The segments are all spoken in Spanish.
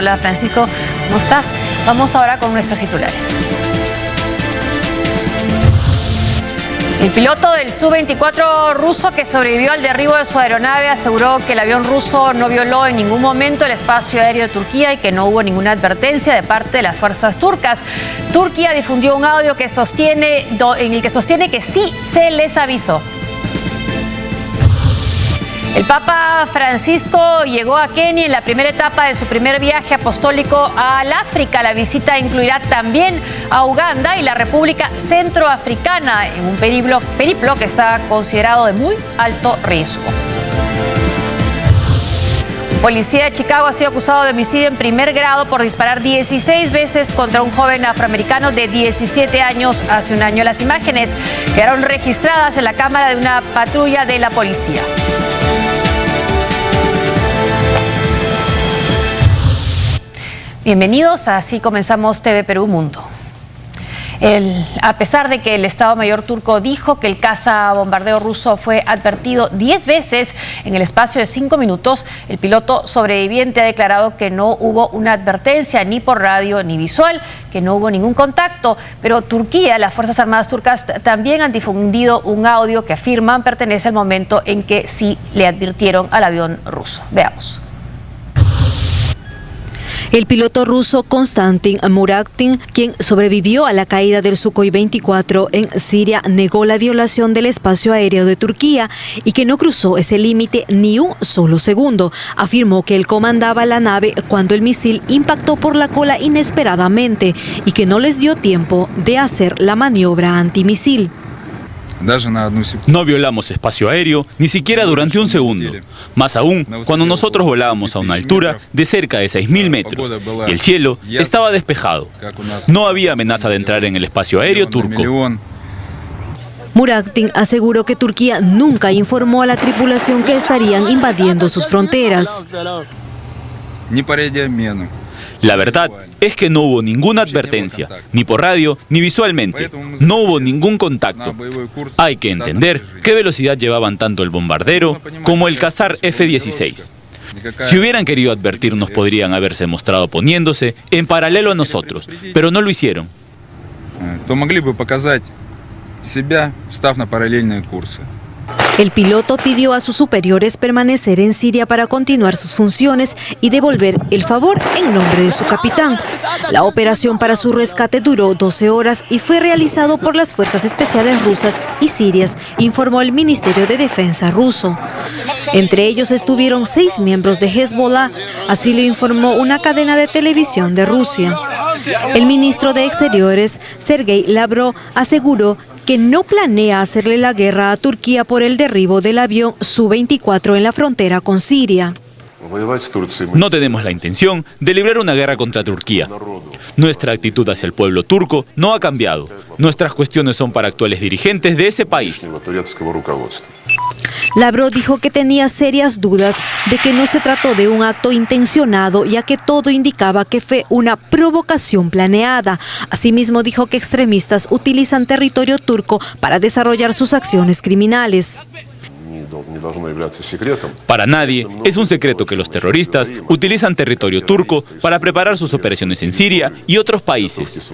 Hola Francisco, ¿cómo estás? Vamos ahora con nuestros titulares. El piloto del Su-24 ruso que sobrevivió al derribo de su aeronave aseguró que el avión ruso no violó en ningún momento el espacio aéreo de Turquía y que no hubo ninguna advertencia de parte de las fuerzas turcas. Turquía difundió un audio en el que sostiene que sí se les avisó. El Papa Francisco llegó a Kenia en la primera etapa de su primer viaje apostólico al África. La visita incluirá también a Uganda y la República Centroafricana en un periplo que está considerado de muy alto riesgo. Un policía de Chicago ha sido acusado de homicidio en primer grado por disparar 16 veces contra un joven afroamericano de 17 años hace un año. Las imágenes quedaron registradas en la cámara de una patrulla de la policía. Bienvenidos, así comenzamos TV Perú Mundo. A pesar de que el Estado Mayor turco dijo que el caza bombardeo ruso fue advertido 10 veces en el espacio de 5 minutos, el piloto sobreviviente ha declarado que no hubo una advertencia ni por radio ni visual, que no hubo ningún contacto. Pero Turquía, las Fuerzas Armadas turcas también han difundido un audio que afirman pertenece al momento en que sí le advirtieron al avión ruso. Veamos. El piloto ruso Konstantin Muradkin, quien sobrevivió a la caída del Sukhoi 24 en Siria, negó la violación del espacio aéreo de Turquía y que no cruzó ese límite ni un solo segundo. Afirmó que él comandaba la nave cuando el misil impactó por la cola inesperadamente y que no les dio tiempo de hacer la maniobra antimisil. No violamos espacio aéreo ni siquiera durante un segundo. Más aún, cuando nosotros volábamos a una altura de cerca de 6.000 metros y el cielo estaba despejado. No había amenaza de entrar en el espacio aéreo turco. Muradkin aseguró que Turquía nunca informó a la tripulación que estarían invadiendo sus fronteras. La verdad es que no hubo ninguna advertencia, ni por radio ni visualmente. No hubo ningún contacto. Hay que entender qué velocidad llevaban tanto el bombardero como el cazar F-16. Si hubieran querido advertirnos, podrían haberse mostrado poniéndose en paralelo a nosotros, pero no lo hicieron. El piloto pidió a sus superiores permanecer en Siria para continuar sus funciones y devolver el favor en nombre de su capitán. La operación para su rescate duró 12 horas y fue realizado por las fuerzas especiales rusas y sirias, informó el Ministerio de Defensa ruso. Entre ellos estuvieron 6 miembros de Hezbollah, así lo informó una cadena de televisión de Rusia. El ministro de Exteriores, Sergei Lavrov, aseguró que no planea hacerle la guerra a Turquía por el derribo del avión Su-24 en la frontera con Siria. No tenemos la intención de librar una guerra contra Turquía. Nuestra actitud hacia el pueblo turco no ha cambiado. Nuestras cuestiones son para actuales dirigentes de ese país. Lavrov dijo que tenía serias dudas de que no se trató de un acto intencionado, ya que todo indicaba que fue una provocación planeada. Asimismo, dijo que extremistas utilizan territorio turco para desarrollar sus acciones criminales. Para nadie es un secreto que los terroristas utilizan territorio turco para preparar sus operaciones en Siria y otros países.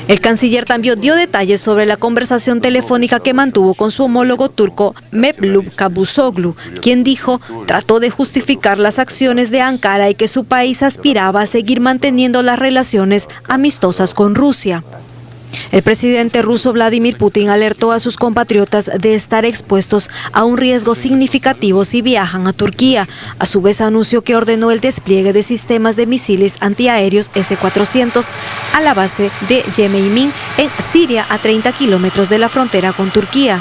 El canciller también dio detalles sobre la conversación telefónica que mantuvo con su homólogo turco Mevlut Cavusoglu, quien dijo trató de justificar las acciones de Ankara y que su país aspiraba a seguir manteniendo las relaciones amistosas con Rusia. El presidente ruso Vladimir Putin alertó a sus compatriotas de estar expuestos a un riesgo significativo si viajan a Turquía. A su vez anunció que ordenó el despliegue de sistemas de misiles antiaéreos S-400 a la base de Yemeimin en Siria, a 30 kilómetros de la frontera con Turquía.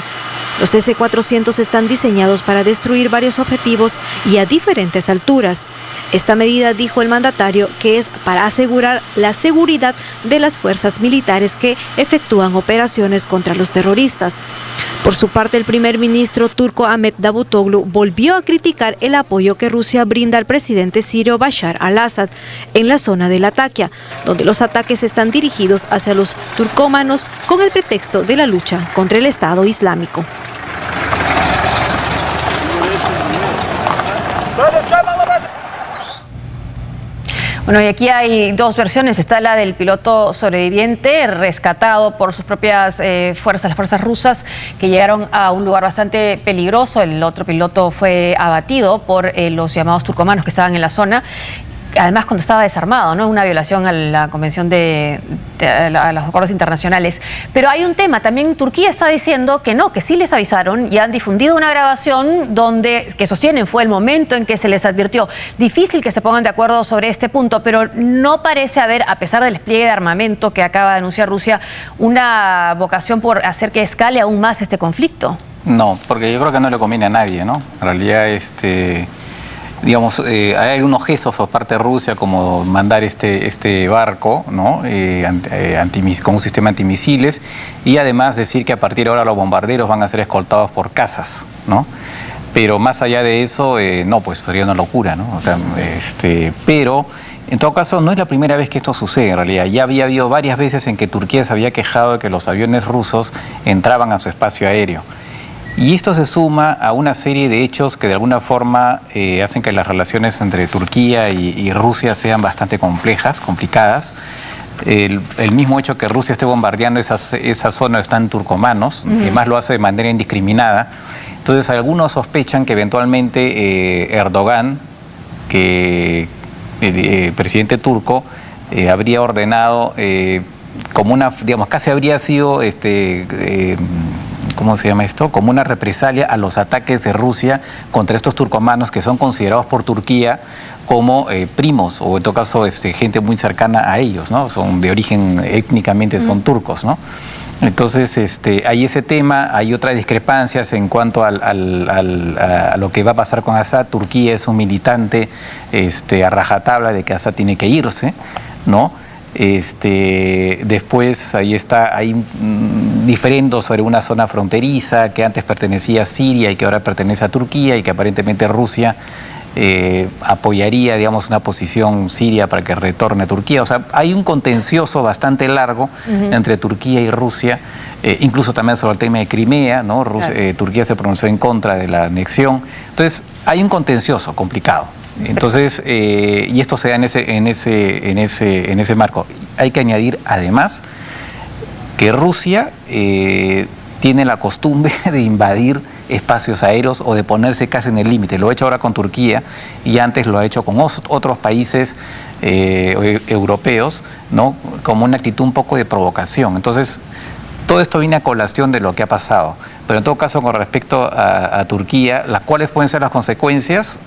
Los S-400 están diseñados para destruir varios objetivos y a diferentes alturas. Esta medida, dijo el mandatario, que es para asegurar la seguridad de las fuerzas militares que efectúan operaciones contra los terroristas. Por su parte, el primer ministro turco Ahmet Davutoglu volvió a criticar el apoyo que Rusia brinda al presidente sirio Bashar al-Assad en la zona de Latakia, donde los ataques están dirigidos hacia los turcomanos con el pretexto de la lucha contra el Estado Islámico. Bueno, y aquí hay dos versiones. Está la del piloto sobreviviente, rescatado por sus propias fuerzas, las fuerzas rusas, que llegaron a un lugar bastante peligroso. El otro piloto fue abatido por los llamados turcomanos que estaban en la zona. Además, cuando estaba desarmado, ¿no? Una violación a la Convención a los acuerdos internacionales. Pero hay un tema, también Turquía está diciendo que no, que sí les avisaron y han difundido una grabación que sostienen fue el momento en que se les advirtió. Difícil que se pongan de acuerdo sobre este punto, pero no parece haber, a pesar del despliegue de armamento que acaba de anunciar Rusia, una vocación por hacer que escale aún más este conflicto. No, porque yo creo que no le conviene a nadie, ¿no? En realidad, digamos, hay unos gestos por parte de Rusia como mandar este barco, ¿no? Con un sistema antimisiles, y además decir que a partir de ahora los bombarderos van a ser escoltados por cazas, ¿no? Pero más allá de eso, no, pues sería una locura, ¿no? O sea, pero en todo caso no es la primera vez que esto sucede en realidad. Ya había habido varias veces en que Turquía se había quejado de que los aviones rusos entraban a su espacio aéreo. Y esto se suma a una serie de hechos que de alguna forma hacen que las relaciones entre Turquía y Rusia sean bastante complicadas. El mismo hecho que Rusia esté bombardeando esa zona están turcomanos, que más lo hace de manera indiscriminada. Entonces algunos sospechan que eventualmente Erdogan, presidente turco, habría ordenado como una, digamos, casi habría sido ¿cómo se llama esto? Como una represalia a los ataques de Rusia contra estos turcomanos que son considerados por Turquía como primos, o en todo caso gente muy cercana a ellos, ¿no? Son de origen, étnicamente son turcos, ¿no? Entonces, hay ese tema, hay otras discrepancias en cuanto a lo que va a pasar con Assad. Turquía es un militante a rajatabla de que Assad tiene que irse, ¿no? Después hay diferendos sobre una zona fronteriza que antes pertenecía a Siria y que ahora pertenece a Turquía, y que aparentemente Rusia apoyaría, digamos, una posición siria para que retorne a Turquía. O sea, hay un contencioso bastante largo entre Turquía y Rusia, incluso también sobre el tema de Crimea, ¿no? Turquía se pronunció en contra de la anexión. Entonces, hay un contencioso complicado. Entonces, y esto se da en ese marco. Hay que añadir además que Rusia tiene la costumbre de invadir espacios aéreos o de ponerse casi en el límite. Lo ha hecho ahora con Turquía y antes lo ha hecho con otros países europeos, ¿no? Como una actitud un poco de provocación. Entonces, todo esto viene a colación de lo que ha pasado. Pero en todo caso, con respecto a Turquía, las cuales pueden ser las consecuencias,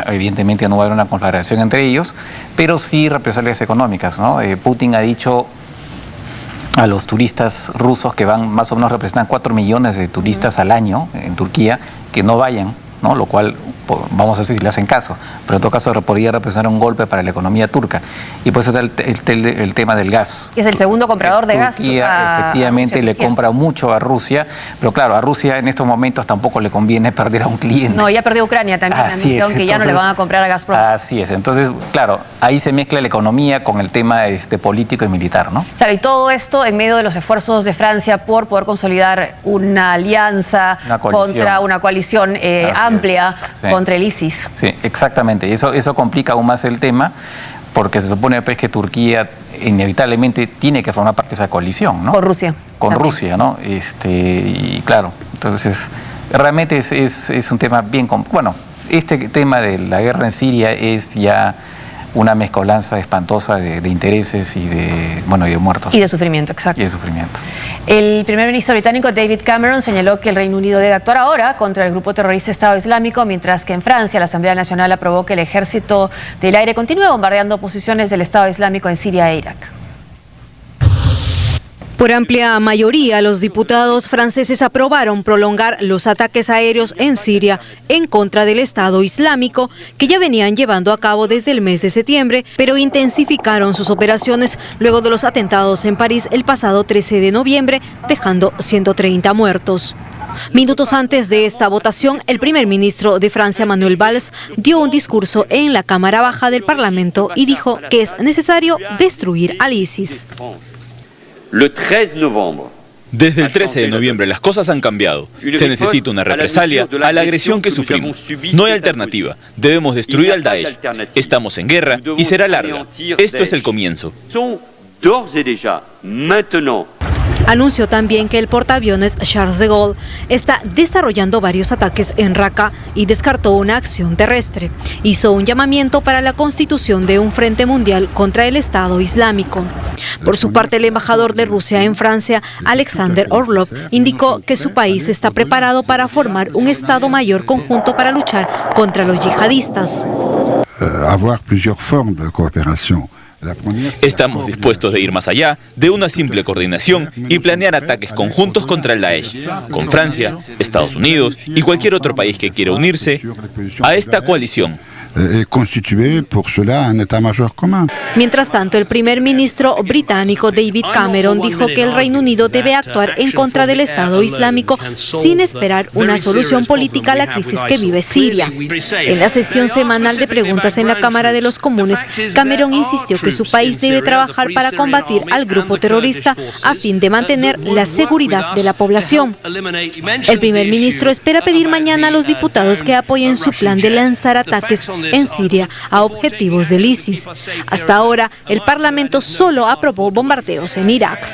evidentemente no va a haber una conflagración entre ellos, pero sí represalias económicas, ¿no? Putin ha dicho a los turistas rusos, que más o menos representan 4 millones de turistas al año en Turquía, que no vayan, ¿no? Lo cual, vamos a ver si le hacen caso, pero en todo caso podría representar un golpe para la economía turca. Y por eso está el tema del gas. Es el segundo comprador de gas. Turquía efectivamente le compra mucho a Rusia, pero claro, a Rusia en estos momentos tampoco le conviene perder a un cliente. No, ya perdió Ucrania también, anunciaron que ya no le van a comprar a Gazprom. Así es, entonces, claro, ahí se mezcla la economía con el tema político y militar, ¿no? Claro, y todo esto en medio de los esfuerzos de Francia por poder consolidar una alianza contra una coalición amplia contra el ISIS. Sí, exactamente. Eso complica aún más el tema, porque se supone pues, que Turquía inevitablemente tiene que formar parte de esa coalición, ¿no? Con Rusia. Con también. Rusia, ¿no? Y claro, entonces realmente es un tema bien... Bueno, este tema de la guerra en Siria es ya una mezcolanza espantosa de intereses y de muertos. Y de sufrimiento, exacto. Y de sufrimiento. El primer ministro británico David Cameron señaló que el Reino Unido debe actuar ahora contra el grupo terrorista Estado Islámico, mientras que en Francia la Asamblea Nacional aprobó que el ejército del aire continúe bombardeando posiciones del Estado Islámico en Siria e Irak. Por amplia mayoría, los diputados franceses aprobaron prolongar los ataques aéreos en Siria en contra del Estado Islámico, que ya venían llevando a cabo desde el mes de septiembre, pero intensificaron sus operaciones luego de los atentados en París el pasado 13 de noviembre, dejando 130 muertos. Minutos antes de esta votación, el primer ministro de Francia, Manuel Valls, dio un discurso en la Cámara Baja del Parlamento y dijo que es necesario destruir al ISIS. Le 13 novembre, Desde el 13 de noviembre las cosas han cambiado. Se necesita una represalia a la agresión que sufrimos. No hay alternativa. Debemos destruir al Daesh. Estamos en guerra y será larga. Esto es el comienzo. Anunció también que el portaaviones Charles de Gaulle está desarrollando varios ataques en Raqqa y descartó una acción terrestre. Hizo un llamamiento para la constitución de un frente mundial contra el Estado Islámico. Por su parte, el embajador de Rusia en Francia, Alexander Orlov, indicó que su país está preparado para formar un Estado Mayor conjunto para luchar contra los yihadistas. Estamos dispuestos de ir más allá de una simple coordinación y planear ataques conjuntos contra el Daesh, con Francia, Estados Unidos y cualquier otro país que quiera unirse a esta coalición. Mientras tanto, el primer ministro británico David Cameron dijo que el Reino Unido debe actuar en contra del Estado Islámico sin esperar una solución política a la crisis que vive Siria. En la sesión semanal de preguntas en la Cámara de los Comunes, Cameron insistió que su país debe trabajar para combatir al grupo terrorista a fin de mantener la seguridad de la población. El primer ministro espera pedir mañana a los diputados que apoyen su plan de lanzar ataques en Siria a objetivos del ISIS. Hasta ahora, el Parlamento solo aprobó bombardeos en Irak.